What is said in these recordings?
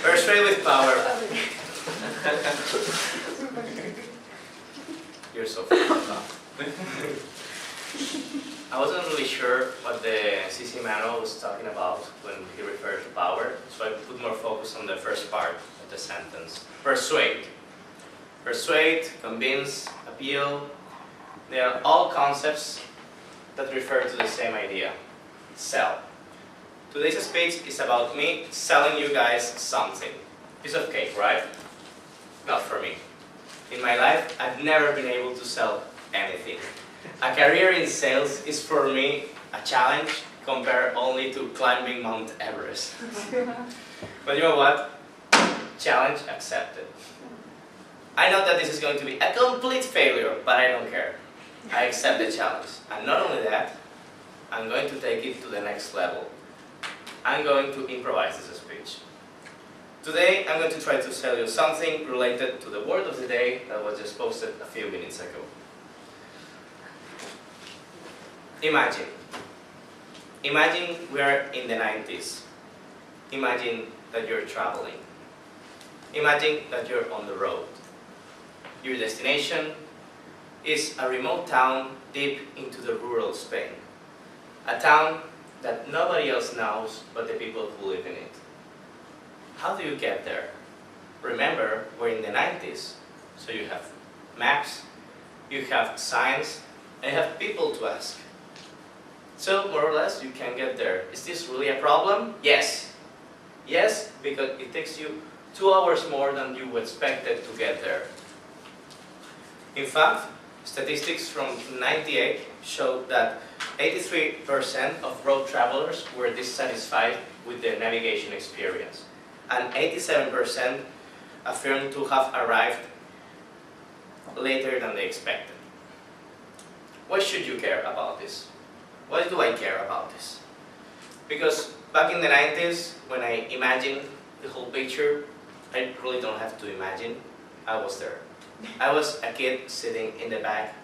Persuade with power. You're so funny. I wasn't really sure what the CC manual was talking about when he referred to power, so I put more focus on the first part of the sentence. Persuade. Persuade, convince, appeal, they are all concepts that refer to the same idea. Sell. Today's speech is about me selling you guys something. Piece of cake, right? Not for me. In my life, I've never been able to sell anything. A career in sales is for me a challenge compared only to climbing Mount Everest. But you know what? Challenge accepted. I know that this is going to be a complete failure, but I don't care. I accept the challenge. And not only that, I'm going to take it to the next level. I'm going to improvise this speech. Today, I'm going to try to sell you something related to the word of the day that was just posted a few minutes ago. Imagine. Imagine we are in the 90s. Imagine that you're traveling. Imagine that you're on the road. Your destination is a remote town deep into the rural Spain. A town that nobody else knows but the people who live in it. How do you get there? Remember, we're in the 90s, so you have maps, you have signs, and you have people to ask. So, more or less, you can get there. Is this really a problem? Yes. Yes, because it takes you 2 hours more than you expected to get there. In fact, statistics from '98 showed that 83% of road travelers were dissatisfied with their navigation experience, and 87% affirmed to have arrived later than they expected. Why should you care about this? Why do I care about this? Because back in the 90s, when I imagined the whole picture, I really don't have to imagine. I was there. I was a kid sitting in the back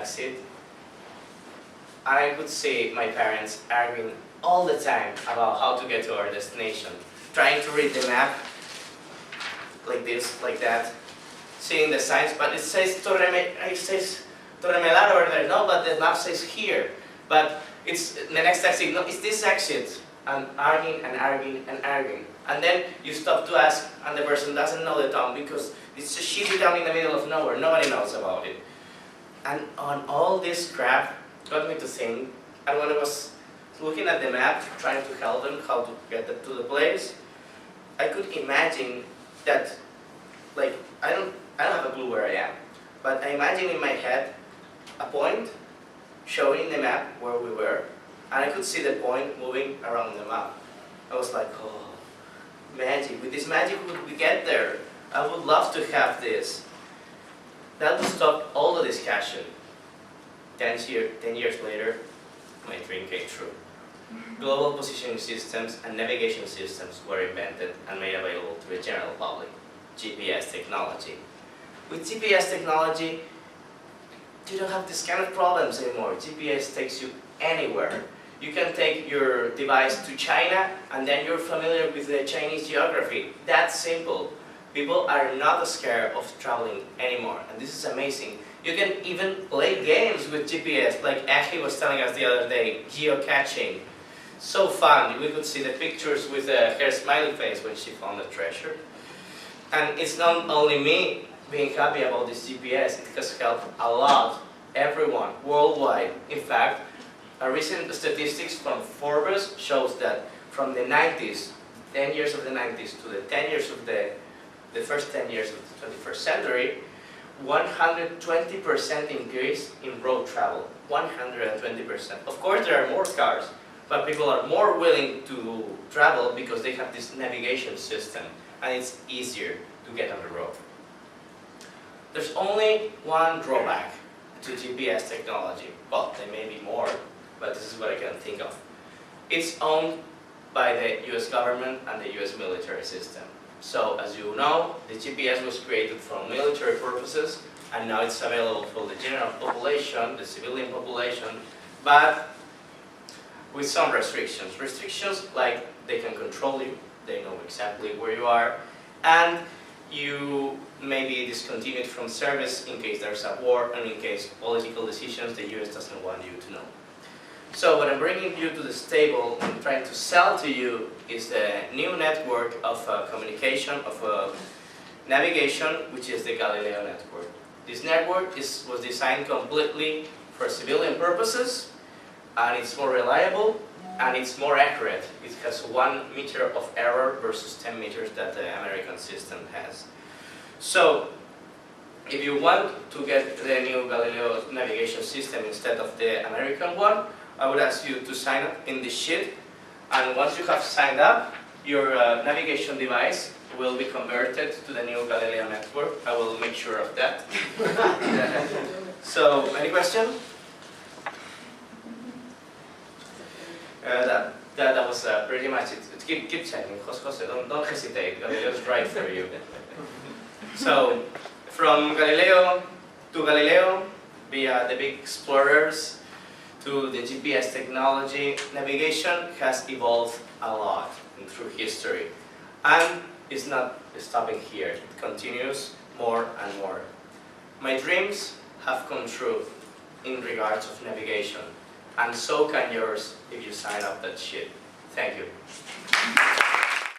seat. I could see my parents arguing all the time about how to get to our destination, trying to read the map like this, like that, seeing the signs, but it says Torremelar over there. No, but the map says here. But it's the next exit. No, it's this exit. And arguing and arguing and arguing. And then you stop to ask, and the person doesn't know the town because it's a shitty town in the middle of nowhere. Nobody knows about it. And on all this crap got me to think, and when I was looking at the map, trying to help them how to get to the place, I could imagine that, like, I don't have a clue where I am, but I imagine in my head a point showing the map where we were, and I could see the point moving around the map. I was like, oh, magic. With this magic, would we get there? I would love to have this. That would stop all the discussion. 10 years later, my dream came true. Global positioning systems and navigation systems were invented and made available to the general public. GPS technology. With GPS technology, you don't have this kind of problems anymore. GPS takes you anywhere. You can take your device to China and then you're familiar with the Chinese geography. That's simple. People are not scared of traveling anymore, and this is amazing. You can even play games with GPS, like Ashi was telling us the other day, geocaching. So fun. We could see the pictures with her smiley face when she found the treasure. And it's not only me being happy about this GPS, it has helped a lot, everyone, worldwide. In fact, a recent statistics from Forbes shows that from the 90s, 10 years of the 90s to the 10 years of the first 10 years of the 21st century, 120% increase in road travel. 120%. Of course, there are more cars, but people are more willing to travel because they have this navigation system, and it's easier to get on the road. There's only one drawback to GPS technology. Well, there may be more, but this is what I can think of. It's owned by the US government and the US military system. So, as you know, the GPS was created for military purposes, and now it's available for the general population, the civilian population, but with some restrictions. Restrictions like they can control you, they know exactly where you are, and you may be discontinued from service in case there's a war and in case political decisions the US doesn't want you to know. So what I'm bringing you to this table and trying to sell to you is the new network of communication, of navigation, which is the Galileo network. This network was designed completely for civilian purposes, and it's more reliable and it's more accurate. It has 1 meter of error versus 10 meters that the American system has. So if you want to get the new Galileo navigation system instead of the American one, I would ask you to sign up in this sheet, and once you have signed up, your navigation device will be converted to the new Galileo network. I will make sure of that. So, any question? That was pretty much it. Keep checking. Jose, don't hesitate. Galileo's right for you. So, from Galileo to Galileo, via the big explorers, to the GPS technology, navigation has evolved a lot through history. And it's not stopping here. It continues more and more. My dreams have come true in regards of navigation. And so can yours if you sign up that sheet. Thank you.